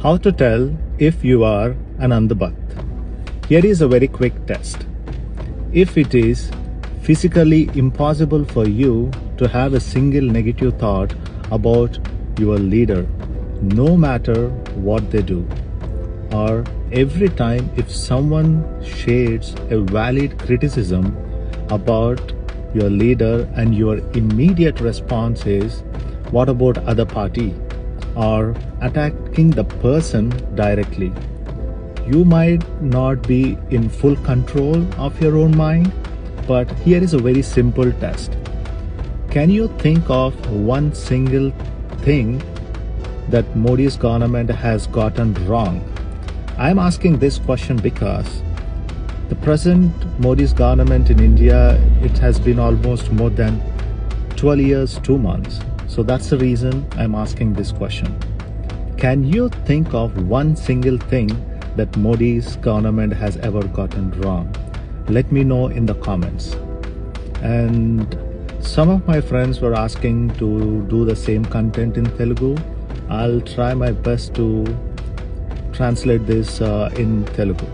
How to tell if you are an Andhbhakt? Here is a very quick test. If it is physically impossible for you to have a single negative thought about your leader, no matter what they do, or every time if someone shares a valid criticism about your leader and your immediate response is, what about other party? Or attacking the person directly. You might not be in full control of your own mind, but here is a very simple test. Can you think of one single thing that Modi's government has gotten wrong? I am asking this question because the present Modi's government in India, it has been almost more than 12 years, 2 months. So that's the reason I'm asking this question. Can you think of one single thing that Modi's government has ever gotten wrong? Let me know in the comments. And some of my friends were asking to do the same content in Telugu. I'll try my best to translate this in Telugu.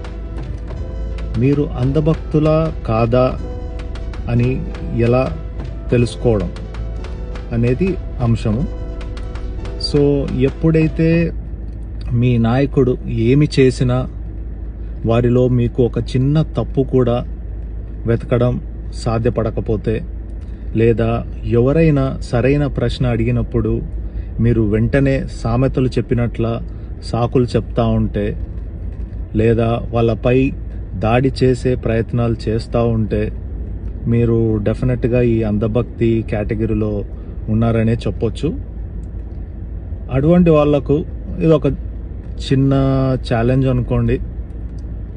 మీరు అంధభక్తుల కాదా అని ఎలా తెలుసుకోవడం అనేది అంశము. So ఎప్పుడైతే మీ నాయకుడు ఏమి చేసినా వారిలో మీకు ఒక చిన్న తప్పు కూడా వెతకడం సాధ్యపడకపోతే, లేదా ఎవరైనా సరైన ప్రశ్న అడిగినప్పుడు మీరు వెంటనే సామెతలు చెప్పినట్ల సాకులు చెప్తా ఉంటే, లేదా వాళ్ళపై దాడి చేసే ప్రయత్నాలు చేస్తూ ఉంటే, మీరు డెఫినెట్గా ఈ అంధభక్తి కేటగిరీలో ఉన్నారనే చెప్పొచ్చు. అటువంటి వాళ్లకు ఇది ఒక చిన్న ఛాలెంజ్ అనుకోండి.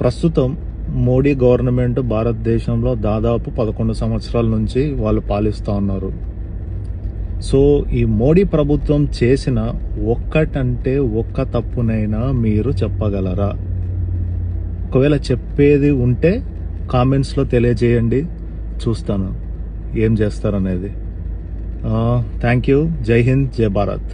ప్రస్తుతం మోడీ గవర్నమెంట్ భారతదేశంలో దాదాపు 11 సంవత్సరాల నుంచి వాళ్ళు పాలిస్తూ ఉన్నారు. సో ఈ మోడీ ప్రభుత్వం చేసిన ఒక్కటంటే ఒక్క తప్పునైనా మీరు చెప్పగలరా? ఒకవేళ చెప్పేది ఉంటే కామెంట్స్లో తెలియజేయండి, చూస్తాను ఏం చేస్తారనేది. Thank you. జై హింద్, జై భారత్.